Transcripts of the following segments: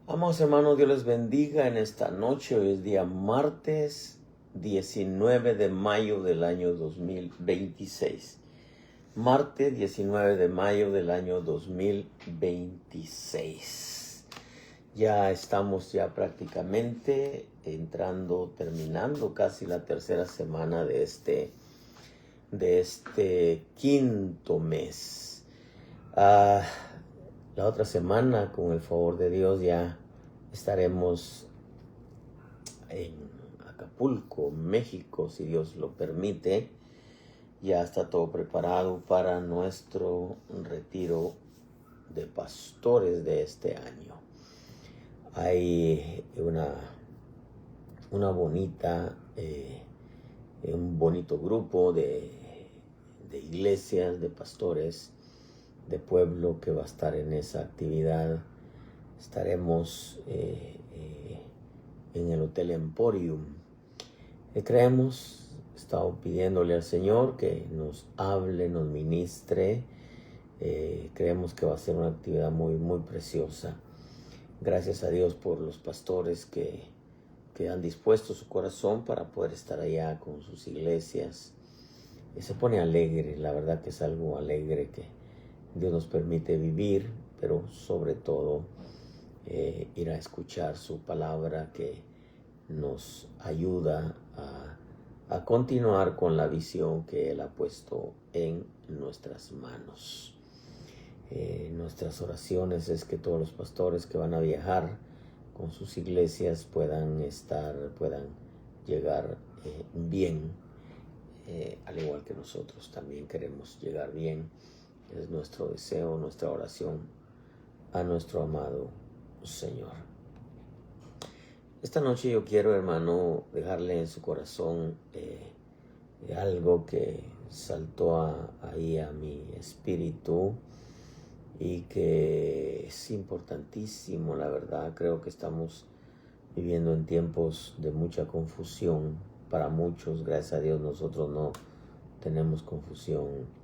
Amados hermanos, Dios les bendiga en esta noche. Hoy es día martes 19 de mayo del año 2026. Martes 19 de mayo del año 2026. Ya estamos prácticamente terminando casi la tercera semana de este quinto mes. La otra semana, con el favor de Dios, ya estaremos en Acapulco, México, si Dios lo permite. Ya está todo preparado para nuestro retiro de pastores de este año. Hay una bonita, un bonito grupo de iglesias, de pastores de pueblo que va a estar en esa actividad. Estaremos en el Hotel Emporium. Estamos pidiéndole al Señor que nos hable, nos ministre. Creemos que va a ser una actividad muy, muy preciosa. Gracias a Dios por los pastores que han dispuesto su corazón para poder estar allá con sus iglesias. Se pone alegre, la verdad que es algo alegre que Dios nos permite vivir, pero sobre todo ir a escuchar su palabra que nos ayuda a continuar con la visión que Él ha puesto en nuestras manos. Nuestras oraciones es que todos los pastores que van a viajar con sus iglesias puedan llegar bien, al igual que nosotros también queremos llegar bien. Es nuestro deseo, nuestra oración a nuestro amado Señor. Esta noche yo quiero, hermano, dejarle en su corazón algo que saltó ahí a mi espíritu y que es importantísimo, la verdad. Creo que estamos viviendo en tiempos de mucha confusión para muchos. Gracias a Dios nosotros no tenemos confusión.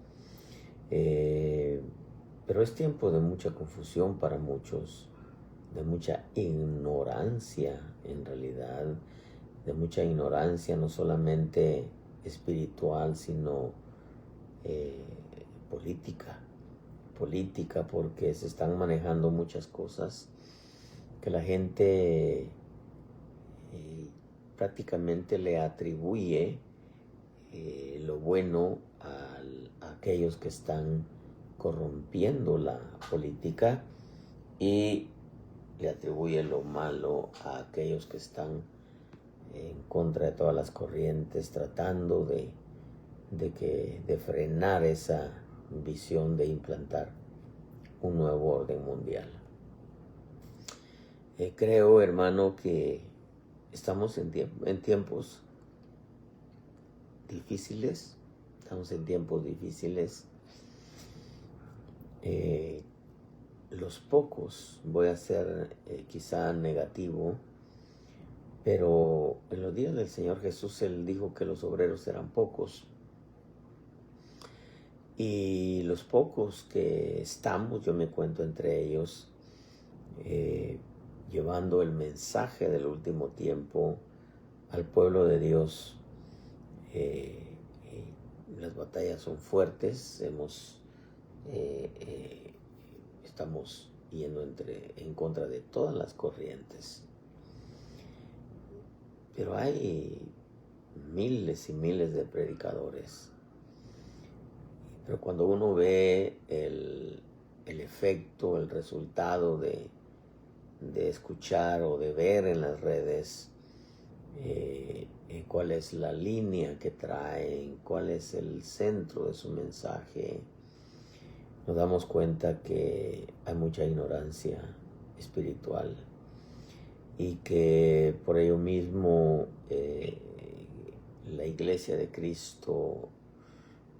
Pero es tiempo de mucha confusión para muchos, de mucha ignorancia en realidad, de mucha ignorancia no solamente espiritual, sino política, porque se están manejando muchas cosas que la gente prácticamente le atribuye lo bueno a aquellos que están corrompiendo la política y le atribuye lo malo a aquellos que están en contra de todas las corrientes, tratando de frenar esa visión de implantar un nuevo orden mundial. Creo, hermano, que estamos en tiempos difíciles. Los pocos, voy a ser quizá negativo, pero en los días del Señor Jesús Él dijo que los obreros eran pocos. Y los pocos que estamos, yo me cuento entre ellos, llevando el mensaje del último tiempo al pueblo de Dios. Las batallas son fuertes, estamos yendo en contra de todas las corrientes. Pero hay miles y miles de predicadores. Pero cuando uno ve el efecto, el resultado de escuchar o de ver en las redes, cuál es la línea que traen, cuál es el centro de su mensaje, nos damos cuenta que hay mucha ignorancia espiritual y que por ello mismo la Iglesia de Cristo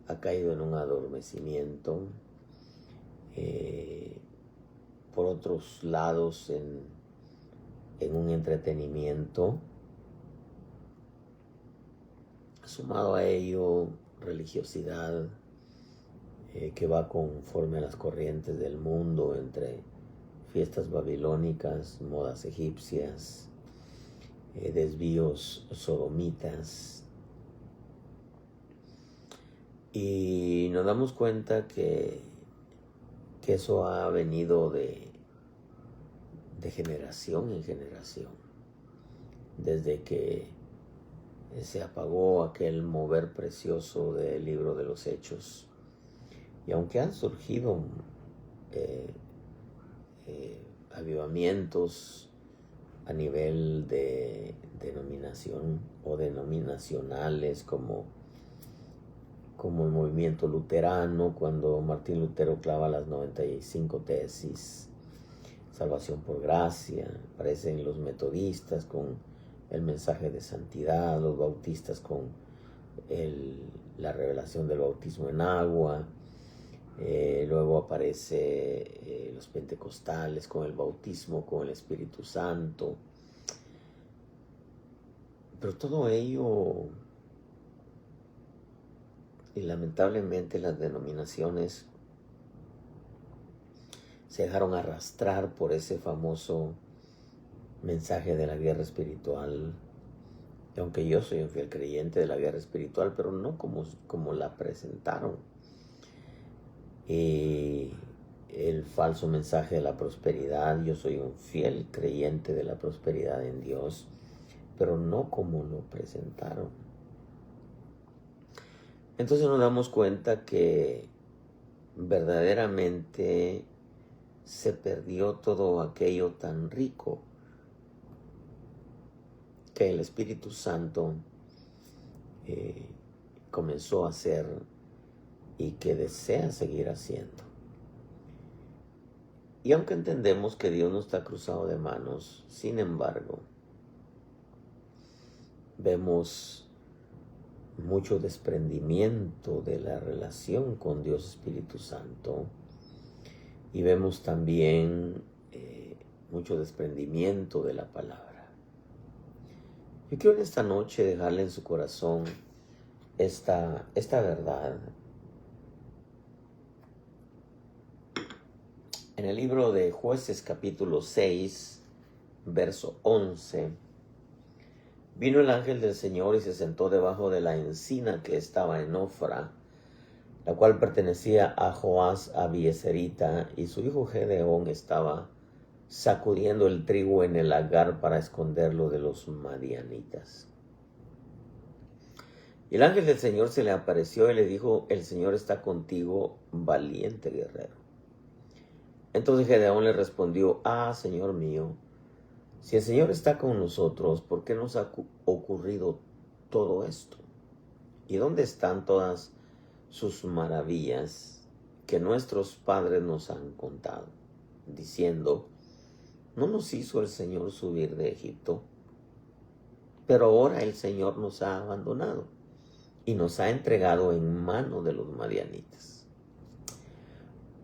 ha caído en un adormecimiento, por otros lados en un entretenimiento, sumado a ello religiosidad que va conforme a las corrientes del mundo, entre fiestas babilónicas, modas egipcias, desvíos sodomitas. Y nos damos cuenta que eso ha venido de generación en generación, desde que se apagó aquel mover precioso del libro de los Hechos. Y aunque han surgido avivamientos a nivel de denominación o denominacionales, como el movimiento luterano, cuando Martín Lutero clava las 95 tesis, salvación por gracia, aparecen los metodistas con el mensaje de santidad, los bautistas con la revelación del bautismo en agua, luego aparece los pentecostales con el bautismo con el Espíritu Santo. Pero todo ello, y lamentablemente las denominaciones se dejaron arrastrar por ese famoso mensaje de la guerra espiritual. Y aunque yo soy un fiel creyente de la guerra espiritual, pero no como la presentaron. Y el falso mensaje de la prosperidad, yo soy un fiel creyente de la prosperidad en Dios, pero no como lo presentaron. Entonces nos damos cuenta que verdaderamente se perdió todo aquello tan rico que el Espíritu Santo comenzó a hacer y que desea seguir haciendo. Y aunque entendemos que Dios no está cruzado de manos, sin embargo, vemos mucho desprendimiento de la relación con Dios Espíritu Santo, y vemos también mucho desprendimiento de la palabra. Yo quiero en esta noche dejarle en su corazón esta verdad. En el libro de Jueces capítulo 6, verso 11, vino el ángel del Señor y se sentó debajo de la encina que estaba en Ofra, la cual pertenecía a Joás Abieserita, y su hijo Gedeón estaba sacudiendo el trigo en el lagar para esconderlo de los madianitas. Y el ángel del Señor se le apareció y le dijo: el Señor está contigo, valiente guerrero. Entonces Gedeón le respondió: Señor mío, si el Señor está con nosotros, ¿por qué nos ha ocurrido todo esto? ¿Y dónde están todas sus maravillas que nuestros padres nos han contado, diciendo: ¿no nos hizo el Señor subir de Egipto? Pero ahora el Señor nos ha abandonado y nos ha entregado en mano de los madianitas.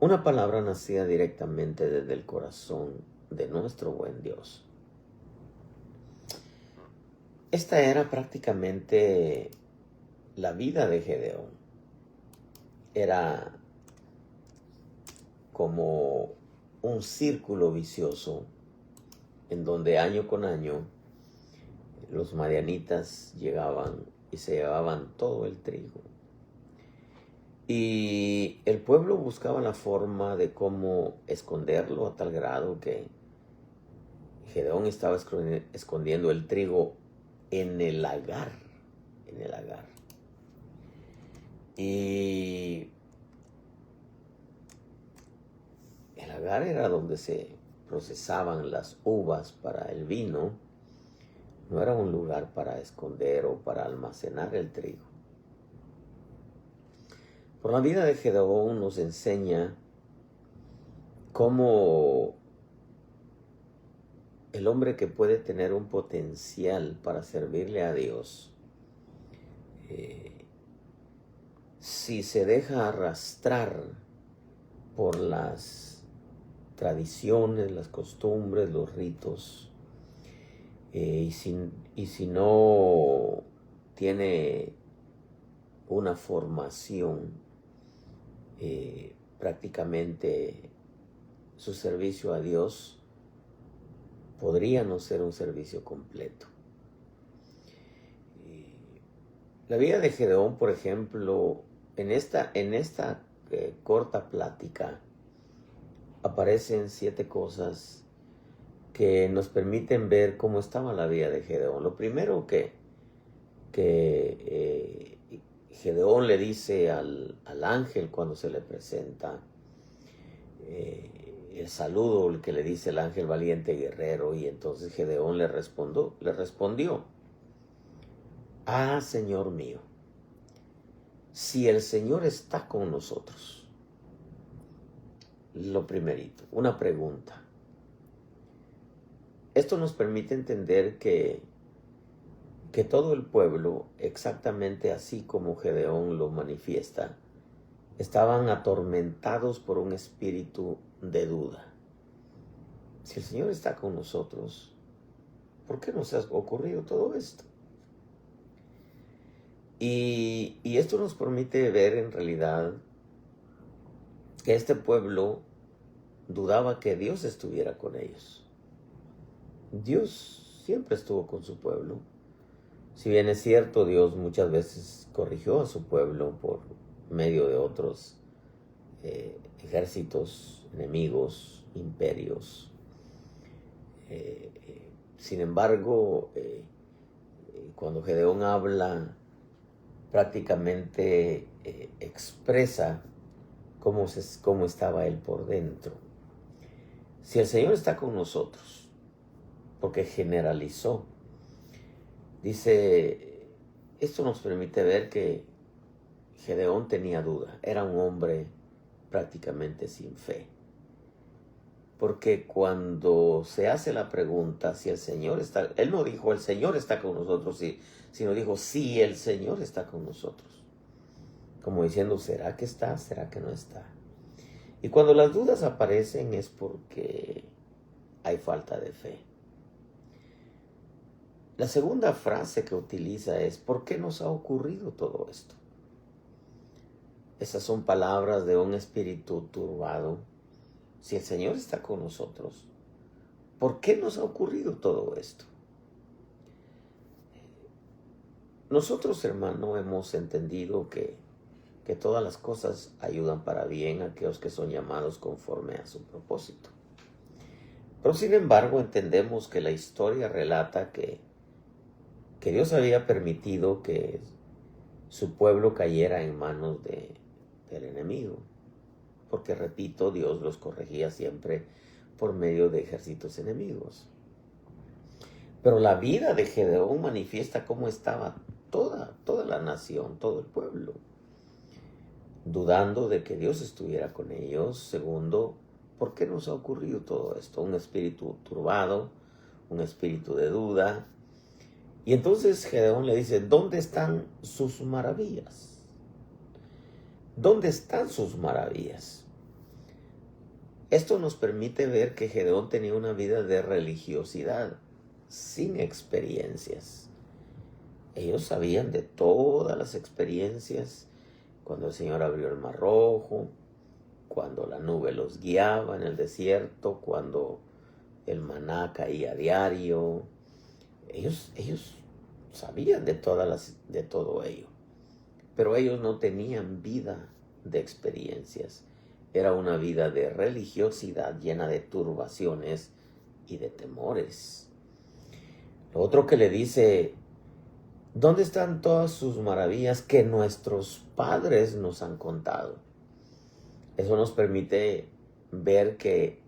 Una palabra nacida directamente desde el corazón de nuestro buen Dios. Esta era prácticamente la vida de Gedeón. Era como un círculo vicioso en donde año con año los madianitas llegaban y se llevaban todo el trigo. Y el pueblo buscaba la forma de cómo esconderlo, a tal grado que Gedeón estaba escondiendo el trigo en el lagar. Y el lagar era donde se procesaban las uvas para el vino. No era un lugar para esconder o para almacenar el trigo. Por la vida de Gedeón nos enseña cómo el hombre que puede tener un potencial para servirle a Dios, si se deja arrastrar por las tradiciones, las costumbres, los ritos, y si no tiene una formación prácticamente su servicio a Dios podría no ser un servicio completo. La vida de Gedeón, por ejemplo, en esta corta plática aparecen 7 cosas que nos permiten ver cómo estaba la vida de Gedeón. Lo primero que Gedeón le dice al ángel cuando se le presenta, el saludo el que le dice el ángel valiente guerrero, y entonces Gedeón le respondió: ah, Señor mío, si el Señor está con nosotros. Lo primerito, una pregunta. Esto nos permite entender que todo el pueblo, exactamente así como Gedeón lo manifiesta, estaban atormentados por un espíritu de duda. Si el Señor está con nosotros, ¿por qué nos ha ocurrido todo esto? Y esto nos permite ver en realidad que este pueblo dudaba que Dios estuviera con ellos. Dios siempre estuvo con su pueblo. Si bien es cierto, Dios muchas veces corrigió a su pueblo por medio de otros ejércitos, enemigos, imperios. Sin embargo, cuando Gedeón habla, prácticamente expresa cómo estaba él por dentro. Si el Señor está con nosotros, porque generalizó, dice, esto nos permite ver que Gedeón tenía duda, era un hombre prácticamente sin fe. Porque cuando se hace la pregunta si el Señor está, él no dijo el Señor está con nosotros, sino dijo sí, el Señor está con nosotros. Como diciendo, ¿será que está? ¿Será que no está? Y cuando las dudas aparecen es porque hay falta de fe. La segunda frase que utiliza es, ¿por qué nos ha ocurrido todo esto? Esas son palabras de un espíritu turbado. Si el Señor está con nosotros, ¿por qué nos ha ocurrido todo esto? Nosotros, hermano, hemos entendido que todas las cosas ayudan para bien a aquellos que son llamados conforme a su propósito. Pero sin embargo, entendemos que la historia relata que Dios había permitido que su pueblo cayera en manos del enemigo. Porque, repito, Dios los corregía siempre por medio de ejércitos enemigos. Pero la vida de Gedeón manifiesta cómo estaba toda la nación, todo el pueblo, dudando de que Dios estuviera con ellos. Segundo, ¿por qué nos ha ocurrido todo esto? Un espíritu turbado, un espíritu de duda. Y entonces Gedeón le dice, ¿dónde están sus maravillas? ¿Dónde están sus maravillas? Esto nos permite ver que Gedeón tenía una vida de religiosidad, sin experiencias. Ellos sabían de todas las experiencias, cuando el Señor abrió el Mar Rojo, cuando la nube los guiaba en el desierto, cuando el maná caía a diario. Ellos sabían de todo ello, pero ellos no tenían vida de experiencias. Era una vida de religiosidad llena de turbaciones y de temores. Lo otro que le dice, ¿dónde están todas sus maravillas que nuestros padres nos han contado? Eso nos permite ver que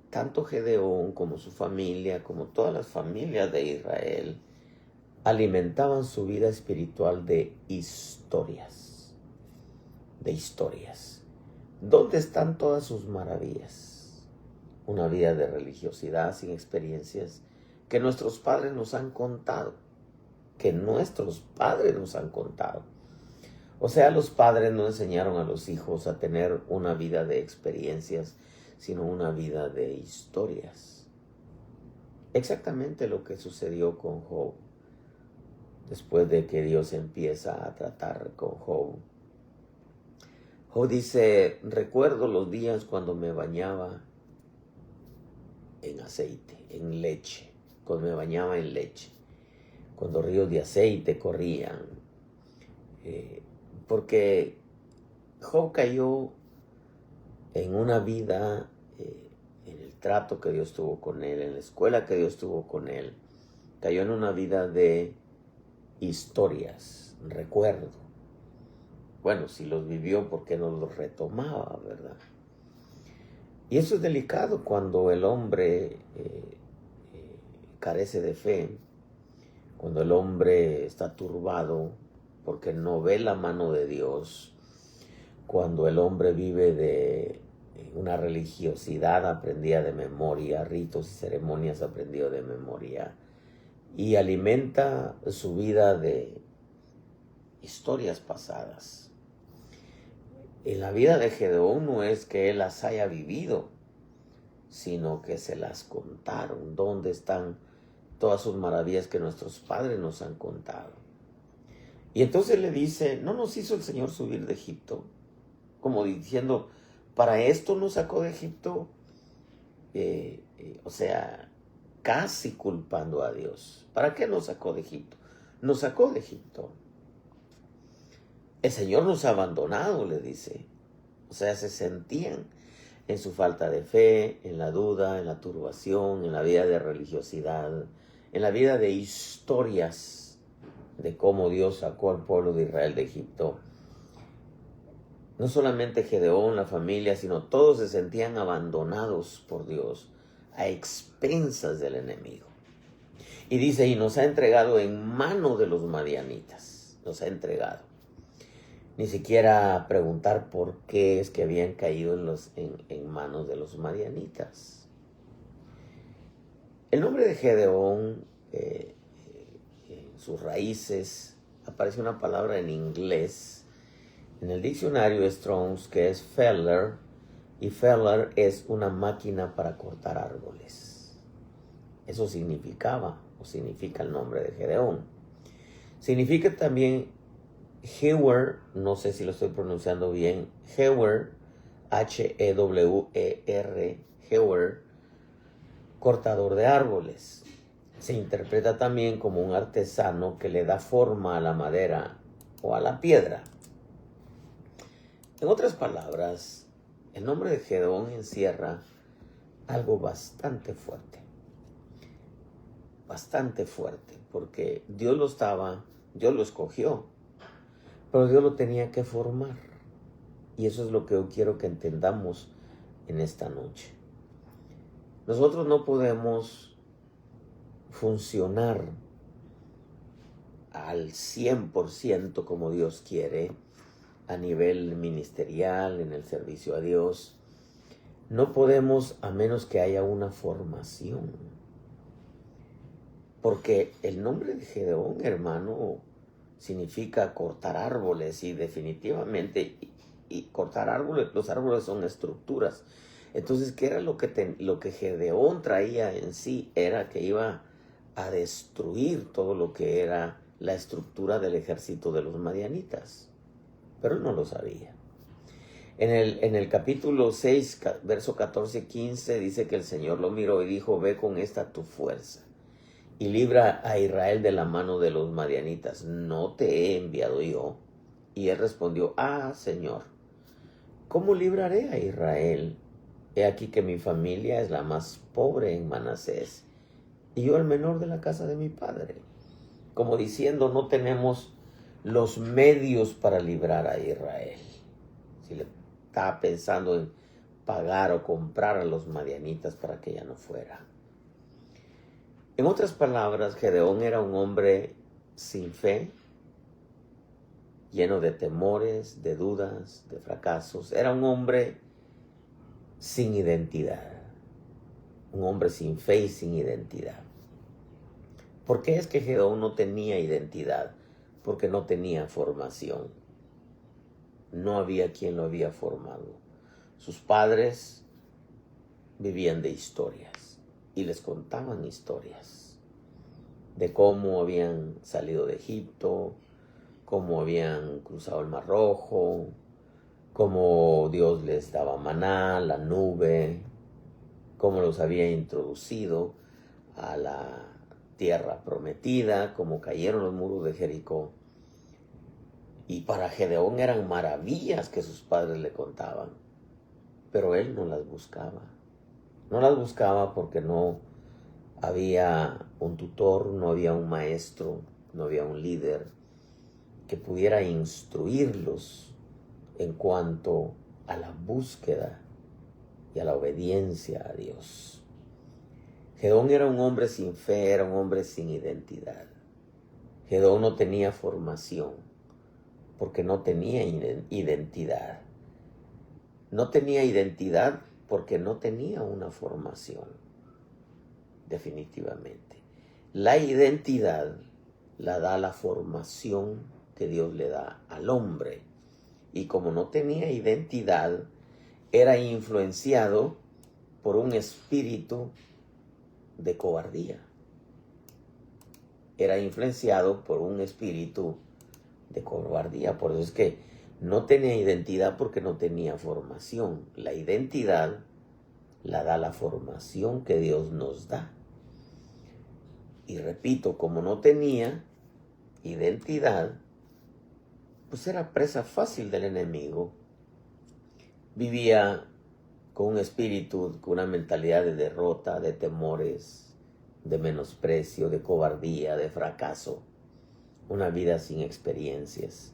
tanto Gedeón como su familia, como todas las familias de Israel, alimentaban su vida espiritual de historias. ¿Dónde están todas sus maravillas? Una vida de religiosidad sin experiencias que nuestros padres nos han contado. O sea, los padres no enseñaron a los hijos a tener una vida de experiencias, sino una vida de historias. Exactamente lo que sucedió con Job. Después de que Dios empieza a tratar con Job, Job dice, recuerdo los días cuando me bañaba en aceite, en leche, cuando me bañaba en leche, cuando ríos de aceite corrían, porque Job cayó en una vida, en el trato que Dios tuvo con él, en la escuela que Dios tuvo con él, cayó en una vida de historias, recuerdo. Bueno, si los vivió, ¿por qué no los retomaba, verdad? Y eso es delicado cuando el hombre carece de fe, cuando el hombre está turbado porque no ve la mano de Dios, cuando el hombre vive de una religiosidad aprendida de memoria, ritos y ceremonias aprendidos de memoria, y alimenta su vida de historias pasadas. En la vida de Gedeón no es que él las haya vivido, sino que se las contaron. ¿Dónde están todas sus maravillas que nuestros padres nos han contado? Y entonces le dice, ¿no nos hizo el Señor subir de Egipto? Como diciendo, ¿para esto nos sacó de Egipto? O sea, casi culpando a Dios. ¿Para qué nos sacó de Egipto? Nos sacó de Egipto. El Señor nos ha abandonado, le dice. O sea, se sentían en su falta de fe, en la duda, en la turbación, en la vida de religiosidad, en la vida de historias de cómo Dios sacó al pueblo de Israel de Egipto. No solamente Gedeón, la familia, sino todos se sentían abandonados por Dios a expensas del enemigo. Y dice, y nos ha entregado en mano de los madianitas. Nos ha entregado. Ni siquiera preguntar por qué es que habían caído en manos de los madianitas. El nombre de Gedeón, en sus raíces, aparece una palabra en inglés, en el diccionario Strong's, que es feller, y feller es una máquina para cortar árboles. Eso significaba, o significa el nombre de Gedeón. Significa también hewer, no sé si lo estoy pronunciando bien, hewer, H-E-W-E-R, hewer, cortador de árboles. Se interpreta también como un artesano que le da forma a la madera o a la piedra. En otras palabras, el nombre de Gedeón encierra algo bastante fuerte, porque Dios lo escogió, pero Dios lo tenía que formar. Y eso es lo que yo quiero que entendamos en esta noche. Nosotros no podemos funcionar al 100% como Dios quiere a nivel ministerial, en el servicio a Dios. No podemos a menos que haya una formación. Porque el nombre de Gedeón, hermano, significa cortar árboles, y definitivamente y cortar árboles, los árboles son estructuras. Entonces, ¿qué era lo que Gedeón traía en sí? Era que iba a destruir todo lo que era la estructura del ejército de los madianitas. Pero él no lo sabía. En el capítulo 6, verso 14-15, dice que el Señor lo miró y dijo, ve con esta tu fuerza y libra a Israel de la mano de los madianitas. ¿No te he enviado yo? Y él respondió, Señor, ¿cómo libraré a Israel? He aquí que mi familia es la más pobre en Manasés, y yo el menor de la casa de mi padre. Como diciendo, no tenemos los medios para librar a Israel. Si le estaba pensando en pagar o comprar a los madianitas para que ya no fuera. En otras palabras, Gedeón era un hombre sin fe, lleno de temores, de dudas, de fracasos. Era un hombre sin identidad, un hombre sin fe y sin identidad. ¿Por qué es que Gedeón no tenía identidad? Porque no tenía formación. No había quien lo había formado. Sus padres vivían de historias y les contaban historias de cómo habían salido de Egipto, cómo habían cruzado el Mar Rojo, cómo Dios les daba maná, la nube, cómo los había introducido a la tierra prometida, cómo cayeron los muros de Jericó. Y para Gedeón eran maravillas que sus padres le contaban, pero él no las buscaba. No las buscaba porque no había un tutor, no había un maestro, no había un líder que pudiera instruirlos en cuanto a la búsqueda y a la obediencia a Dios. Gedeón era un hombre sin fe, era un hombre sin identidad. Gedeón no tenía formación porque no tenía identidad. No tenía identidad porque no tenía una formación, definitivamente. La identidad la da la formación que Dios le da al hombre. Y como no tenía identidad, era influenciado por un espíritu de cobardía. Era influenciado por un espíritu de cobardía. Por eso es que no tenía identidad porque no tenía formación. La identidad la da la formación que Dios nos da. Y repito, como no tenía identidad, pues era presa fácil del enemigo. Vivía con un espíritu, con una mentalidad de derrota, de temores, de menosprecio, de cobardía, de fracaso. Una vida sin experiencias,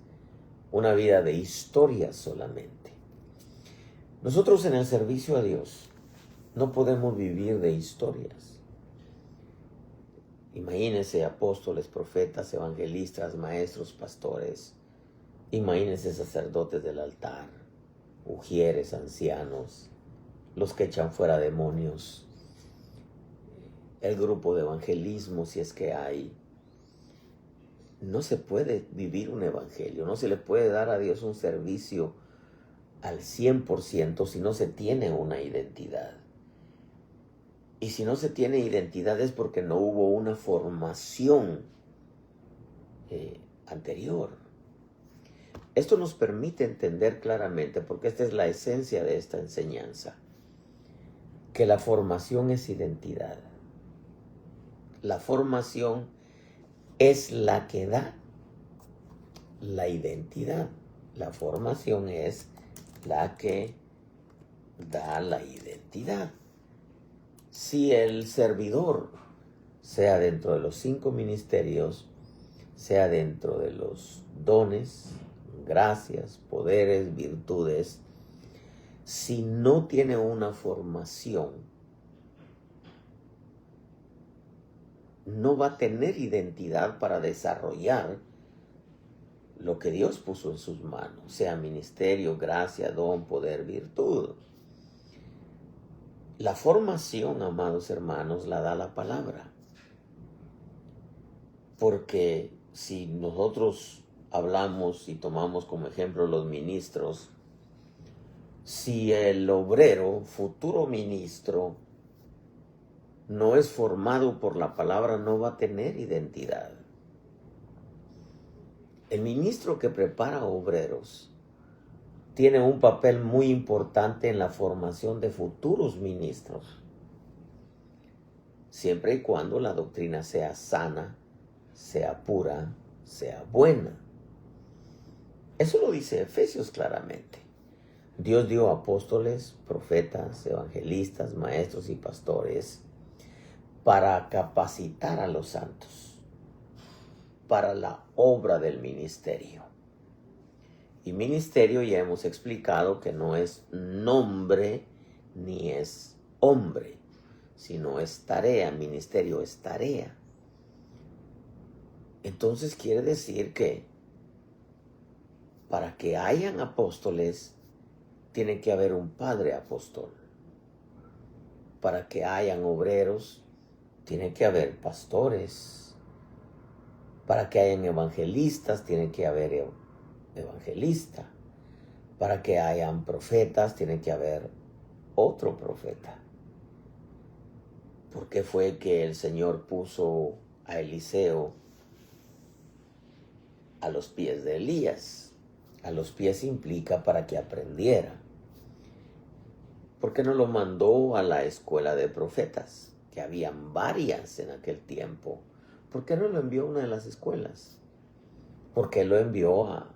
una vida de historias solamente. Nosotros en el servicio a Dios no podemos vivir de historias. Imagínense apóstoles, profetas, evangelistas, maestros, pastores. Imagínense sacerdotes del altar, ujieres, ancianos, los que echan fuera demonios, el grupo de evangelismo, si es que hay. No se puede vivir un evangelio, no se le puede dar a Dios un servicio al 100% si no se tiene una identidad. Y si no se tiene identidad es porque no hubo una formación anterior. Esto nos permite entender claramente, porque esta es la esencia de esta enseñanza, que la formación es identidad. La formación es la que da la identidad. La formación es la que da la identidad. Si el servidor, sea dentro de los 5 ministerios, sea dentro de los dones, gracias, poderes, virtudes, si no tiene una formación, no va a tener identidad para desarrollar lo que Dios puso en sus manos, sea ministerio, gracia, don, poder, virtud. La formación, amados hermanos, la da la palabra. Porque si nosotros hablamos y tomamos como ejemplo los ministros, si el obrero, futuro ministro, no es formado por la palabra, no va a tener identidad. El ministro que prepara obreros tiene un papel muy importante en la formación de futuros ministros, siempre y cuando la doctrina sea sana, sea pura, sea buena. Eso lo dice Efesios claramente. Dios dio apóstoles, profetas, evangelistas, maestros y pastores para capacitar a los santos para la obra del ministerio. Y ministerio ya hemos explicado que no es nombre ni es hombre, sino es tarea. Ministerio es tarea. Entonces quiere decir que para que hayan apóstoles, tiene que haber un padre apóstol. Para que hayan obreros, tiene que haber pastores. Para que hayan evangelistas, tiene que haber evangelista. Para que hayan profetas, tiene que haber otro profeta. ¿Por qué fue que el Señor puso a Eliseo a los pies de Elías? A los pies implica para que aprendiera. ¿Por qué no lo mandó a la escuela de profetas? Que habían varias en aquel tiempo. ¿Por qué no lo envió a una de las escuelas? ¿Por qué lo envió a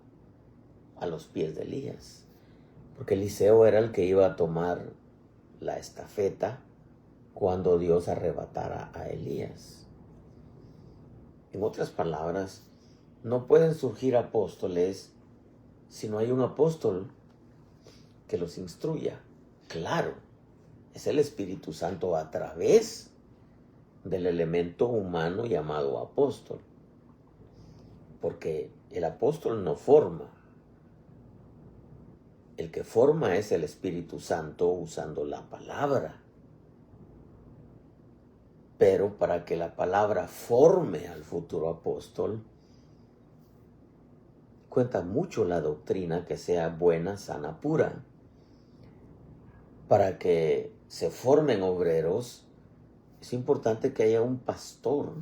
los pies de Elías? Porque Eliseo era el que iba a tomar la estafeta cuando Dios arrebatara a Elías. En otras palabras, no pueden surgir apóstoles si no hay un apóstol que los instruya. Claro, es el Espíritu Santo a través del elemento humano llamado apóstol. Porque el apóstol no forma. El que forma es el Espíritu Santo usando la palabra. Pero para que la palabra forme al futuro apóstol, cuenta mucho la doctrina que sea buena, sana, pura. Para que se formen obreros, es importante que haya un pastor,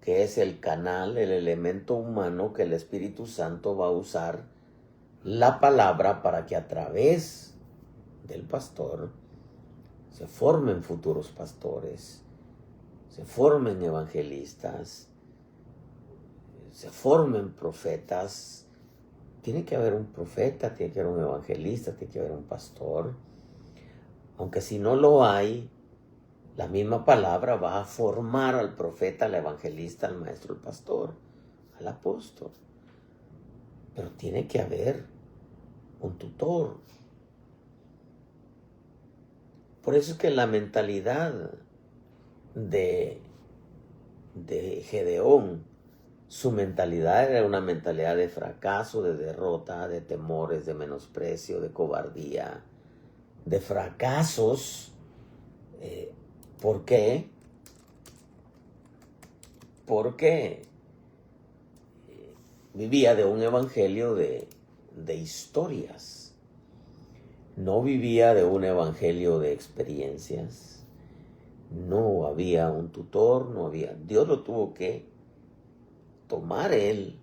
que es el canal, el elemento humano que el Espíritu Santo va a usar la palabra para que a través del pastor se formen futuros pastores, se formen evangelistas, se formen profetas. Tiene que haber un profeta, tiene que haber un evangelista, tiene que haber un pastor. Aunque si no lo hay, la misma palabra va a formar al profeta, al evangelista, al maestro, al pastor, al apóstol. Pero tiene que haber un tutor. Por eso es que la mentalidad de Gedeón, su mentalidad era una mentalidad de fracaso, de derrota, de temores, de menosprecio, de cobardía, de fracasos. ¿Por qué? Porque vivía de un evangelio de historias. No vivía de un evangelio de experiencias. No había un tutor, no había. Dios lo tuvo que tomar él,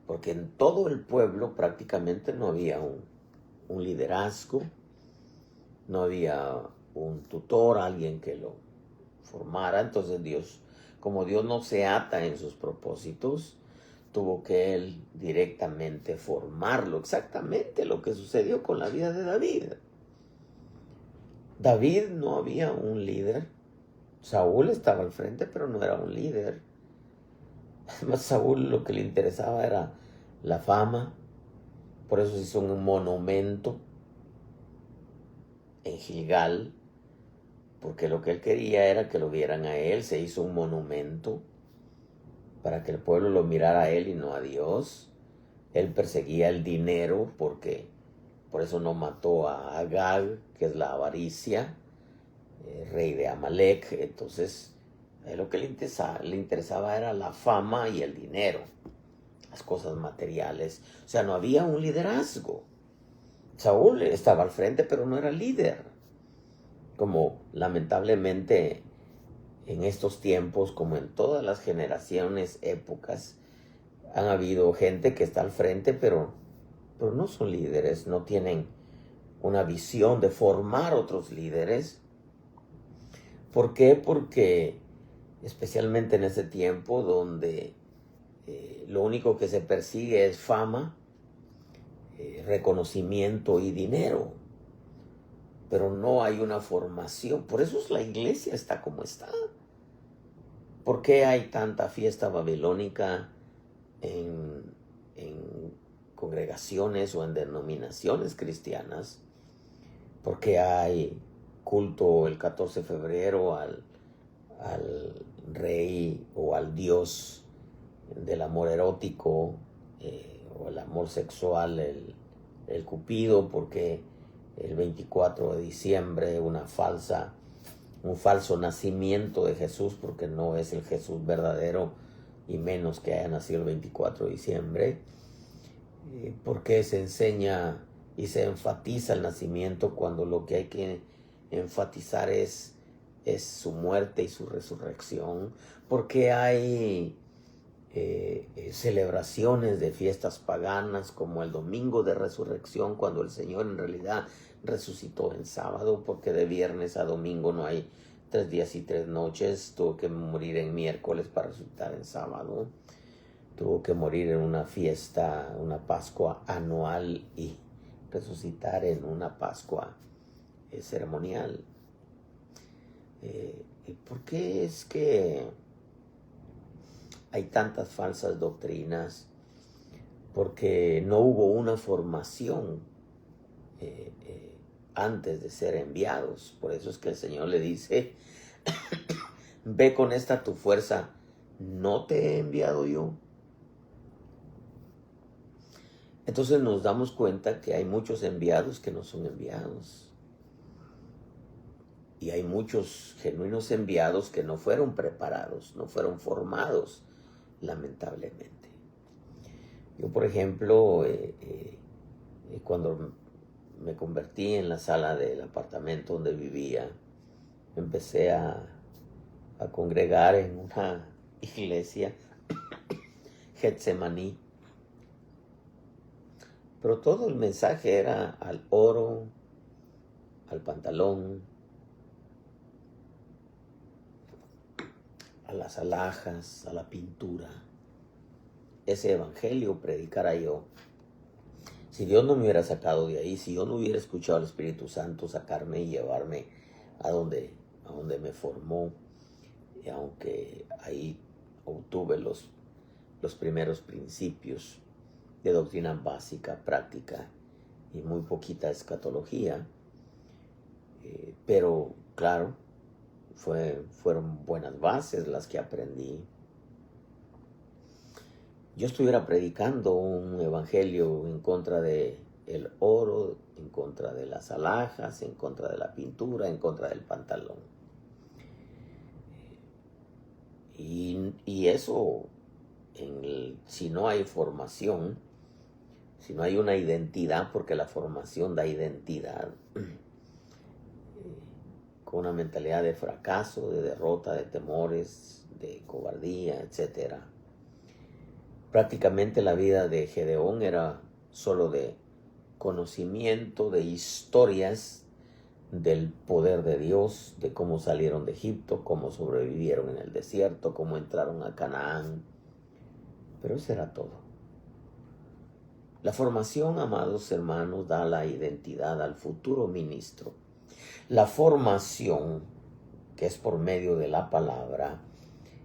porque en todo el pueblo prácticamente no había un liderazgo, no había un tutor, alguien que lo formara. Entonces Dios, como Dios no se ata en sus propósitos, tuvo que él directamente formarlo. Exactamente lo que sucedió con la vida de David. David no había un líder. Saúl estaba al frente, pero no era un líder. Además, Saúl lo que le interesaba era la fama. Por eso se hizo un monumento en Gilgal, porque lo que él quería era que lo vieran a él. Se hizo un monumento para que el pueblo lo mirara a él y no a Dios. Él perseguía el dinero, porque por eso no mató a Agag, que es la avaricia, rey de Amalek. Entonces, a él lo que le interesaba era la fama y el dinero, las cosas materiales. O sea, no había un liderazgo. Saúl estaba al frente, pero no era líder. Como lamentablemente en estos tiempos, como en todas las generaciones, épocas, han habido gente que está al frente, pero no son líderes, no tienen una visión de formar otros líderes. ¿Por qué? Porque especialmente en ese tiempo donde lo único que se persigue es fama, reconocimiento y dinero, pero no hay una formación. Por eso la iglesia está como está. ¿Por qué hay tanta fiesta babilónica en congregaciones o en denominaciones cristianas? ¿Por qué hay culto el 14 de febrero al rey o al dios del amor erótico, o el amor sexual, el Cupido? Porque el 24 de diciembre un falso nacimiento de Jesús, porque no es el Jesús verdadero, y menos que haya nacido el 24 de diciembre. ¿Por qué se enseña y se enfatiza el nacimiento cuando lo que hay que enfatizar es su muerte y su resurrección? ¿Por qué hay celebraciones de fiestas paganas como el domingo de resurrección, cuando el Señor en realidad resucitó en sábado, porque de viernes a domingo no hay 3 días y 3 noches. Tuvo que morir en miércoles para resucitar en sábado. Tuvo que morir en una fiesta, una Pascua anual, y resucitar en una Pascua ceremonial. ¿Por qué es que hay tantas falsas doctrinas? Porque no hubo una formación antes de ser enviados. Por eso es que el Señor le dice, ve con esta tu fuerza, ¿no te he enviado yo? Entonces nos damos cuenta que hay muchos enviados que no son enviados. Y hay muchos genuinos enviados que no fueron preparados, no fueron formados, lamentablemente. Yo, por ejemplo, cuando me convertí en la sala del apartamento donde vivía, empecé a congregar en una iglesia, Getsemaní. Pero todo el mensaje era al oro, al pantalón, a las alhajas, a la pintura. Ese evangelio predicara yo. Si Dios no me hubiera sacado de ahí, si yo no hubiera escuchado al Espíritu Santo sacarme y llevarme a donde me formó, y aunque ahí obtuve los primeros principios de doctrina básica, práctica y muy poquita escatología, pero claro, fueron buenas bases las que aprendí. Yo estuviera predicando un evangelio en contra de el oro, en contra de las alhajas, en contra de la pintura, en contra del pantalón. Y eso, si no hay formación, si no hay una identidad, porque la formación da identidad, con una mentalidad de fracaso, de derrota, de temores, de cobardía, etc. Prácticamente la vida de Gedeón era solo de conocimiento, de historias del poder de Dios, de cómo salieron de Egipto, cómo sobrevivieron en el desierto, cómo entraron a Canaán. Pero eso era todo. La formación, amados hermanos, da la identidad al futuro ministro. La formación, que es por medio de la palabra,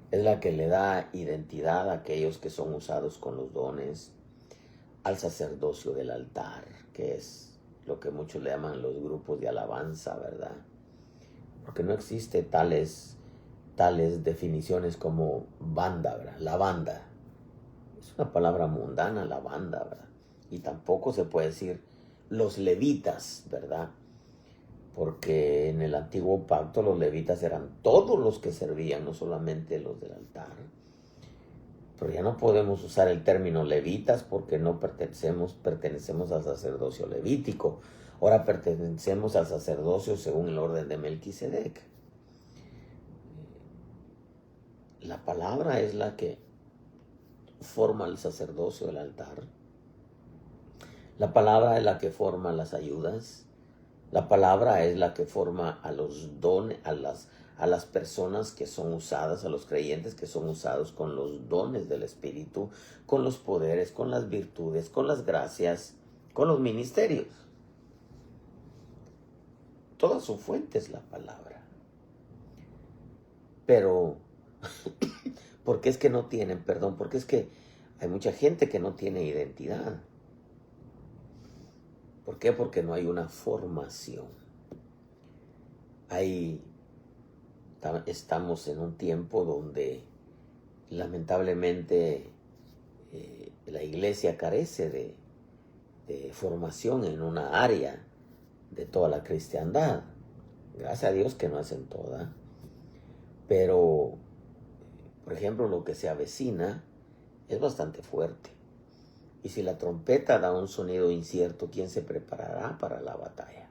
es la que le da identidad a aquellos que son usados con los dones, al sacerdocio del altar, que es lo que muchos le llaman los grupos de alabanza, ¿verdad? Porque no existe tales definiciones como banda, ¿verdad? La banda. Es una palabra mundana, la banda, ¿verdad? Y tampoco se puede decir los levitas, ¿verdad? Porque en el antiguo pacto los levitas eran todos los que servían, no solamente los del altar. Pero ya no podemos usar el término levitas porque no pertenecemos al sacerdocio levítico. Ahora pertenecemos al sacerdocio según el orden de Melquisedec. La palabra es la que forma el sacerdocio del altar. La palabra es la que forma las ayudas. La palabra es la que forma a los dones, a las personas que son usadas, a los creyentes que son usados con los dones del Espíritu, con los poderes, con las virtudes, con las gracias, con los ministerios. Toda su fuente es la palabra. Pero, ¿por qué es que no tienen perdón? Porque es que hay mucha gente que no tiene identidad. ¿Por qué? Porque no hay una formación. Estamos en un tiempo donde lamentablemente la iglesia carece de formación en una área de toda la cristiandad. Gracias a Dios que no es en toda. Pero, por ejemplo, lo que se avecina es bastante fuerte. Y si la trompeta da un sonido incierto, ¿quién se preparará para la batalla?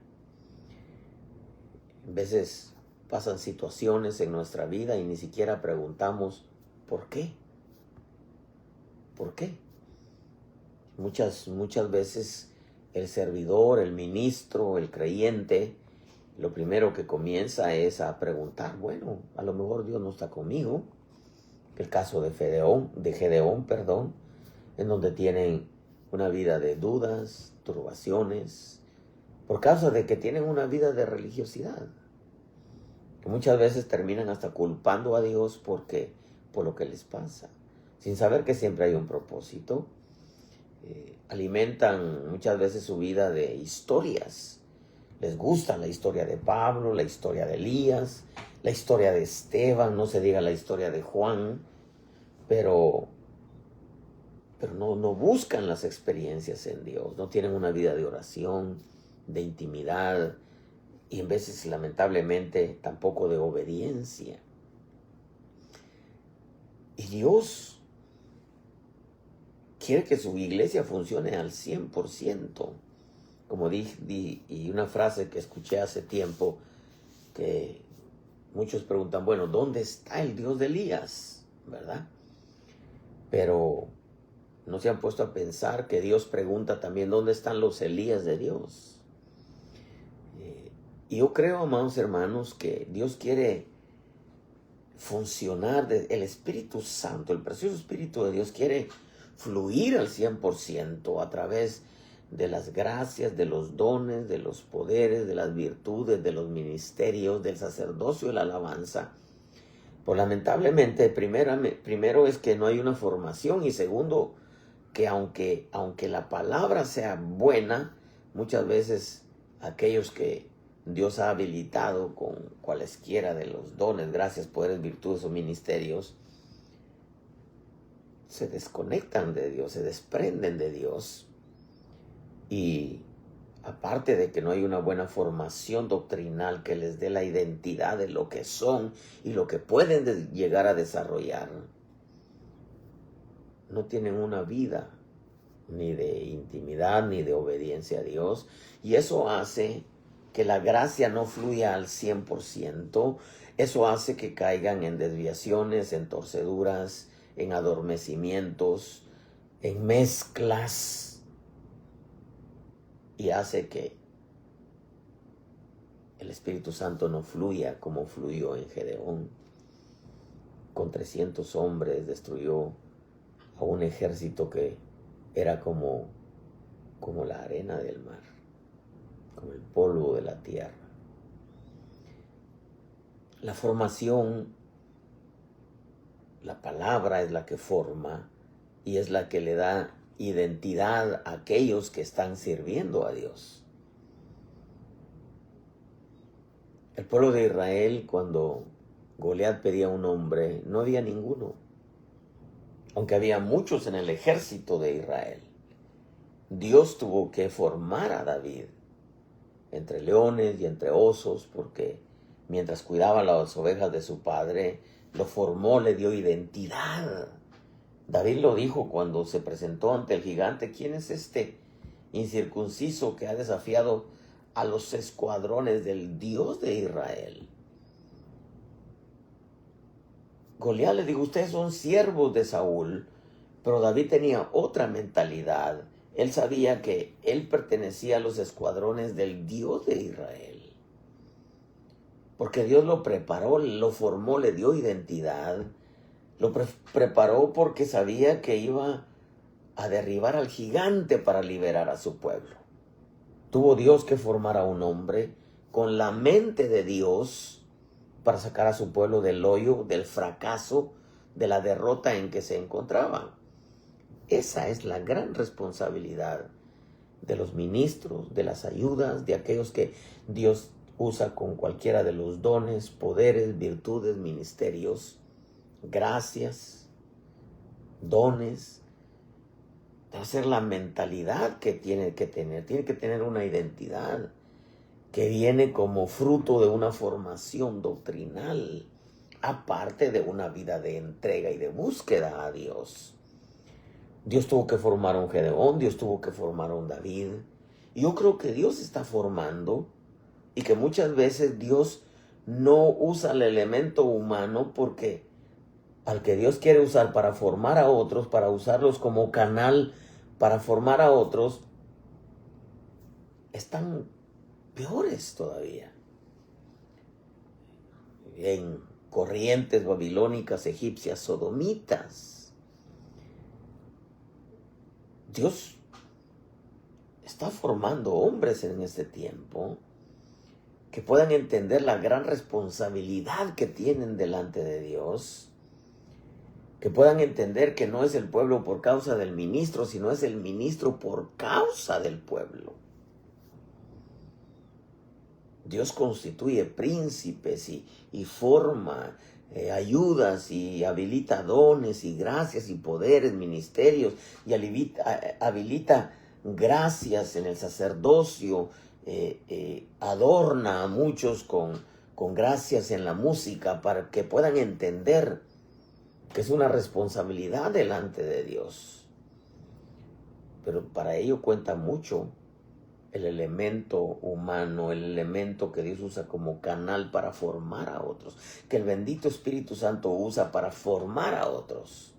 A veces pasan situaciones en nuestra vida y ni siquiera preguntamos ¿por qué? ¿Por qué? Muchas veces el servidor, el ministro, el creyente, lo primero que comienza es a preguntar, bueno, a lo mejor Dios no está conmigo. El caso de Gedeón, en donde tienen una vida de dudas, turbaciones, por causa de que tienen una vida de religiosidad, que muchas veces terminan hasta culpando a Dios por lo que les pasa, sin saber que siempre hay un propósito. Alimentan muchas veces su vida de historias. Les gusta la historia de Pablo, la historia de Elías, la historia de Esteban, no se diga la historia de Juan, pero no buscan las experiencias en Dios, no tienen una vida de oración, de intimidad, y en veces, lamentablemente, tampoco de obediencia. Y Dios quiere que su iglesia funcione al 100%. Como dije, y una frase que escuché hace tiempo, que muchos preguntan, bueno, ¿dónde está el Dios de Elías? ¿Verdad? Pero no se han puesto a pensar que Dios pregunta también, ¿dónde están los Elías de Dios? Y yo creo, amados hermanos, que Dios quiere funcionar, el Espíritu Santo, el precioso Espíritu de Dios quiere fluir al 100% a través de las gracias, de los dones, de los poderes, de las virtudes, de los ministerios, del sacerdocio y la alabanza. Pues lamentablemente, primero es que no hay una formación, y segundo, que aunque la palabra sea buena, muchas veces aquellos que Dios ha habilitado con cualesquiera de los dones, gracias, poderes, virtudes o ministerios, se desconectan de Dios, se desprenden de Dios. Y aparte de que no hay una buena formación doctrinal que les dé la identidad de lo que son y lo que pueden llegar a desarrollar, no tienen una vida ni de intimidad ni de obediencia a Dios, y eso hace que la gracia no fluya al 100%, eso hace que caigan en desviaciones, en torceduras, en adormecimientos, en mezclas, y hace que el Espíritu Santo no fluya como fluyó en Gedeón. Con 300 hombres destruyó a un ejército que era como la arena del mar, como el polvo de la tierra. La formación, la palabra es la que forma y es la que le da identidad a aquellos que están sirviendo a Dios. El pueblo de Israel, cuando Goliat pedía un hombre, no había ninguno, aunque había muchos en el ejército de Israel. Dios tuvo que formar a David entre leones y entre osos, porque mientras cuidaba las ovejas de su padre, lo formó, le dio identidad. David lo dijo cuando se presentó ante el gigante: ¿quién es este incircunciso que ha desafiado a los escuadrones del Dios de Israel? Goliat le dijo: ustedes son siervos de Saúl. Pero David tenía otra mentalidad. Él sabía que él pertenecía a los escuadrones del Dios de Israel, porque Dios lo preparó, lo formó, le dio identidad, lo preparó porque sabía que iba a derribar al gigante para liberar a su pueblo. Tuvo Dios que formar a un hombre con la mente de Dios para sacar a su pueblo del hoyo, del fracaso, de la derrota en que se encontraban. Esa es la gran responsabilidad de los ministros, de las ayudas, de aquellos que Dios usa con cualquiera de los dones, poderes, virtudes, ministerios, gracias, dones. Debe ser la mentalidad que tiene que tener una identidad que viene como fruto de una formación doctrinal, aparte de una vida de entrega y de búsqueda a Dios. Dios tuvo que formar a un Gedeón, Dios tuvo que formar a un David. Y yo creo que Dios está formando, y que muchas veces Dios no usa el elemento humano porque al que Dios quiere usar para formar a otros, para usarlos como canal para formar a otros, están peores todavía. En corrientes babilónicas, egipcias, sodomitas. Dios está formando hombres en este tiempo que puedan entender la gran responsabilidad que tienen delante de Dios, que puedan entender que no es el pueblo por causa del ministro, sino es el ministro por causa del pueblo. Dios constituye príncipes y forma ayudas y habilita dones y gracias y poderes, ministerios, y habilita gracias en el sacerdocio, adorna a muchos con gracias en la música para que puedan entender que es una responsabilidad delante de Dios. Pero para ello cuenta mucho el elemento humano, el elemento que Dios usa como canal para formar a otros, que el bendito Espíritu Santo usa para formar a otros.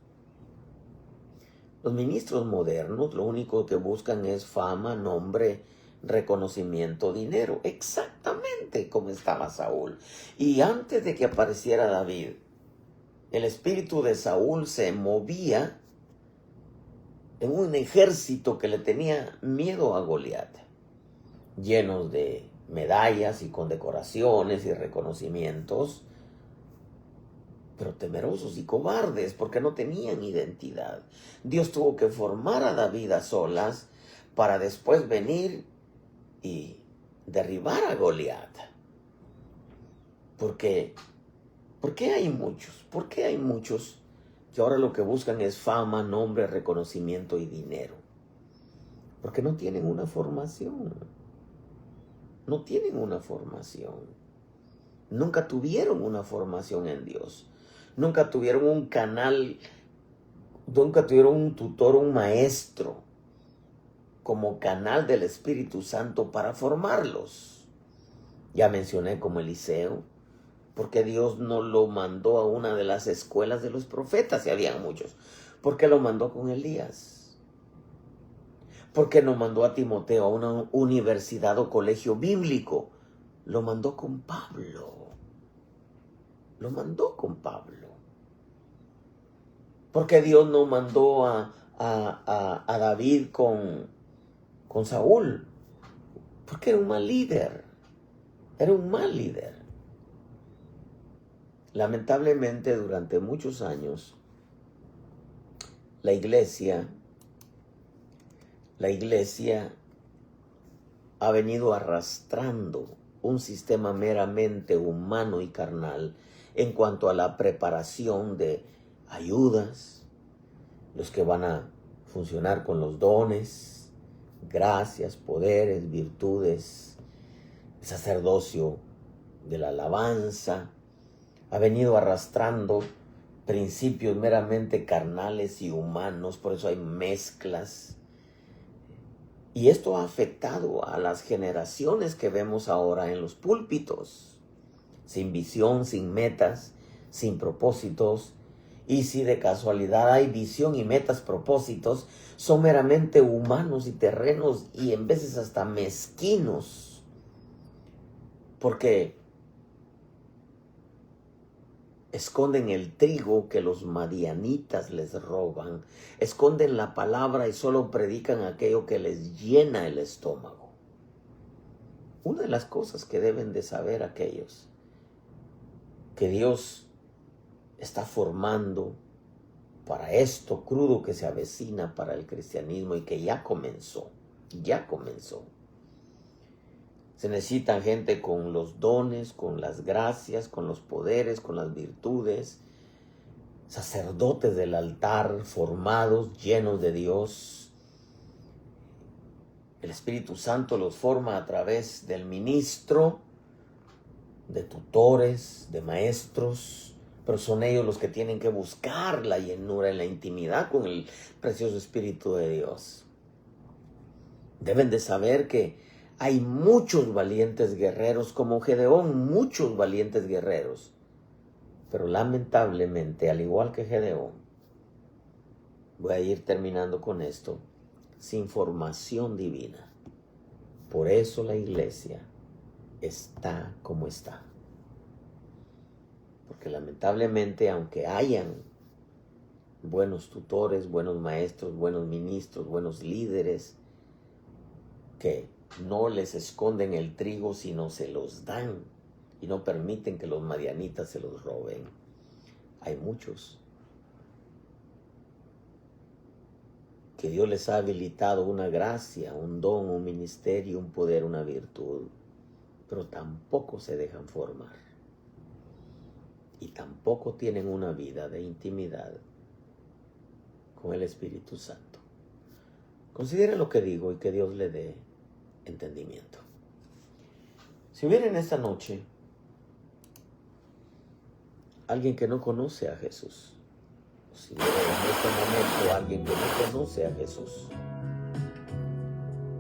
Los ministros modernos lo único que buscan es fama, nombre, reconocimiento, dinero, exactamente como estaba Saúl. Y antes de que apareciera David, el espíritu de Saúl se movía en un ejército que le tenía miedo a Goliat, llenos de medallas y condecoraciones y reconocimientos, pero temerosos y cobardes porque no tenían identidad. Dios tuvo que formar a David a solas para después venir y derribar a Goliat. ¿Por qué hay muchos? ¿Por qué hay muchos que ahora lo que buscan es fama, nombre, reconocimiento y dinero? Porque no tienen una formación. No tienen una formación. Nunca tuvieron una formación en Dios. Nunca tuvieron un canal, nunca tuvieron un tutor, un maestro como canal del Espíritu Santo para formarlos. Ya mencioné como Eliseo, porque Dios no lo mandó a una de las escuelas de los profetas, y habían muchos. Porque lo mandó con Elías. Porque no mandó a Timoteo a una universidad o colegio bíblico. Lo mandó con Pablo. Lo mandó con Pablo. Porque Dios no mandó a David con Saúl. Porque era un mal líder. Era un mal líder. Lamentablemente, durante muchos años, la iglesia ha venido arrastrando un sistema meramente humano y carnal en cuanto a la preparación de ayudas, los que van a funcionar con los dones, gracias, poderes, virtudes, el sacerdocio de la alabanza. Ha venido arrastrando principios meramente carnales y humanos, por eso hay mezclas. Y esto ha afectado a las generaciones que vemos ahora en los púlpitos, sin visión, sin metas, sin propósitos. Y si de casualidad hay visión y metas, propósitos, son meramente humanos y terrenos y en veces hasta mezquinos. Porque esconden el trigo que los madianitas les roban. Esconden la palabra y solo predican aquello que les llena el estómago. Una de las cosas que deben de saber aquellos que Dios está formando para esto crudo que se avecina para el cristianismo y que ya comenzó. Se necesitan gente con los dones, con las gracias, con los poderes, con las virtudes, sacerdotes del altar, formados, llenos de Dios. El Espíritu Santo los forma a través del ministro, de tutores, de maestros, pero son ellos los que tienen que buscar la llenura y la intimidad con el precioso Espíritu de Dios. Deben de saber que hay muchos valientes guerreros, como Gedeón, muchos valientes guerreros, Pero lamentablemente, al igual que Gedeón, voy a ir terminando con esto, sin formación divina. Por eso la iglesia está como está. Porque lamentablemente, aunque hayan buenos tutores, buenos maestros, buenos ministros, buenos líderes, que no les esconden el trigo, sino se los dan y no permiten que los madianitas se los roben. Hay muchos que Dios les ha habilitado una gracia, un don, un ministerio, un poder, una virtud, pero tampoco se dejan formar y tampoco tienen una vida de intimidad con el Espíritu Santo. Considere lo que digo y que Dios le dé entendimiento. Si hubiera en esta noche alguien que no conoce a Jesús, o si hubiera en este momento alguien que no conoce a Jesús,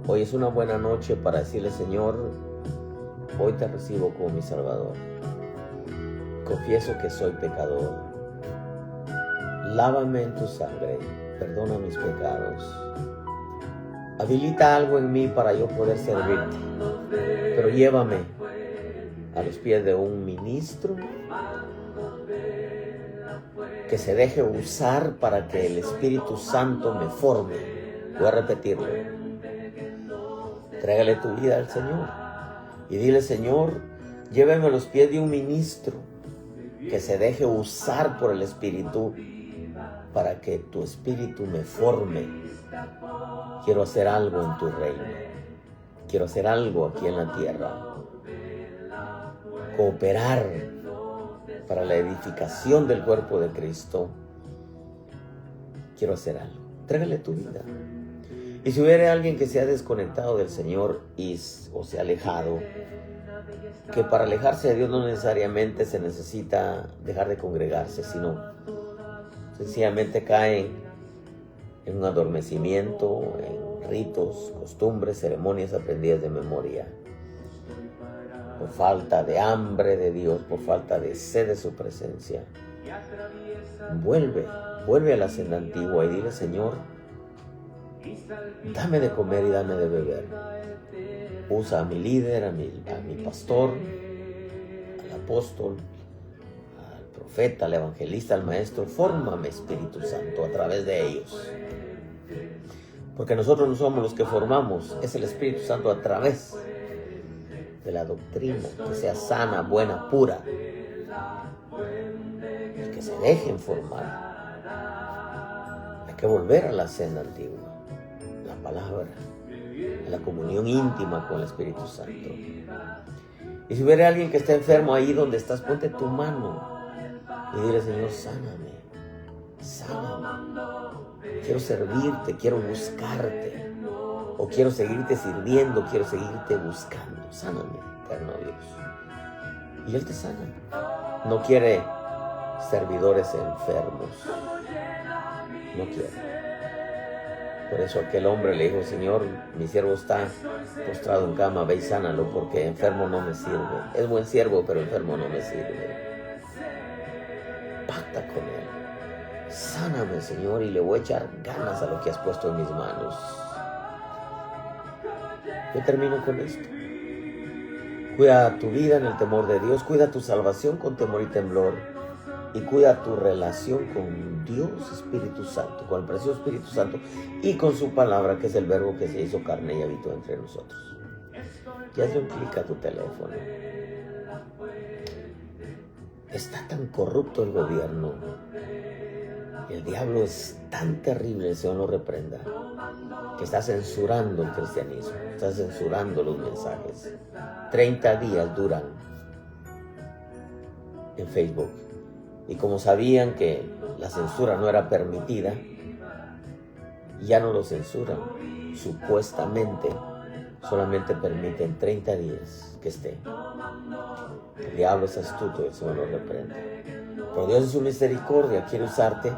hoy es una buena noche para decirle: Señor, hoy te recibo como mi Salvador. Confieso que soy pecador. Lávame en tu sangre, perdona mis pecados. Habilita algo en mí para yo poder servirte, pero llévame a los pies de un ministro que se deje usar para que el Espíritu Santo me forme. Voy a repetirlo. Trégale tu vida al Señor y dile: Señor, llévame a los pies de un ministro que se deje usar por el Espíritu para que tu Espíritu me forme. Quiero hacer algo en tu reino. Quiero hacer algo aquí en la tierra. Cooperar para la edificación del cuerpo de Cristo. Quiero hacer algo. Trégale tu vida. Y si hubiera alguien que se ha desconectado del Señor o se ha alejado, que para alejarse de Dios no necesariamente se necesita dejar de congregarse, sino sencillamente cae en un adormecimiento, en ritos, costumbres, ceremonias aprendidas de memoria, por falta de hambre de Dios, por falta de sed de su presencia. Vuelve a la senda antigua y dile: Señor, dame de comer y dame de beber. Usa a mi líder, a mi pastor, al apóstol, al profeta, al evangelista, al maestro. Fórmame, Espíritu Santo, a través de ellos. Porque nosotros no somos los que formamos, es el Espíritu Santo a través de la doctrina, que sea sana, buena, pura, y que se dejen formar. Hay que volver a la senda antigua, la palabra, a la comunión íntima con el Espíritu Santo. Y si hubiera alguien que está enfermo ahí donde estás, ponte tu mano y dile: Señor, sáname. Quiero servirte, quiero buscarte, o quiero seguirte sirviendo, quiero seguirte buscando. Sáname, eterno Dios. Y Él te sana. No quiere servidores enfermos. No quiere. Por eso aquel hombre le dijo: Señor, mi siervo está postrado en cama, ve y sánalo, porque enfermo no me sirve. Es buen siervo, pero enfermo no me sirve. Pacta con Él. Sáname, Señor, y le voy a echar ganas a lo que has puesto en mis manos. Yo termino con esto. Cuida tu vida en el temor de Dios, cuida tu salvación con temor y temblor, y cuida tu relación con Dios Espíritu Santo, con el precioso Espíritu Santo y con su palabra, que es el verbo que se hizo carne y habitó entre nosotros. Y hazle un clic a tu teléfono. Está tan corrupto el gobierno, el diablo es tan terrible, el Señor lo reprenda, que está censurando el cristianismo, está censurando los mensajes. 30 días duran en Facebook. Y como sabían que la censura no era permitida, ya no lo censuran. Supuestamente solamente permiten 30 días que esté. El diablo es astuto, el Señor lo reprende. Pero Dios en su misericordia quiere usarte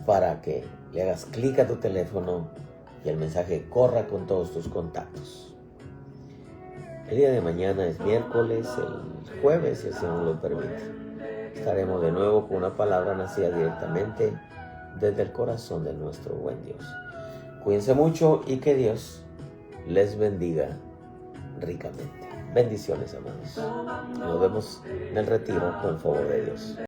para que le hagas clic a tu teléfono y el mensaje corra con todos tus contactos. El día de mañana es miércoles, el jueves, si el Señor lo permite, estaremos de nuevo con una palabra nacida directamente desde el corazón de nuestro buen Dios. Cuídense mucho y que Dios les bendiga ricamente. Bendiciones, hermanos. Nos vemos en el retiro con el favor de Dios.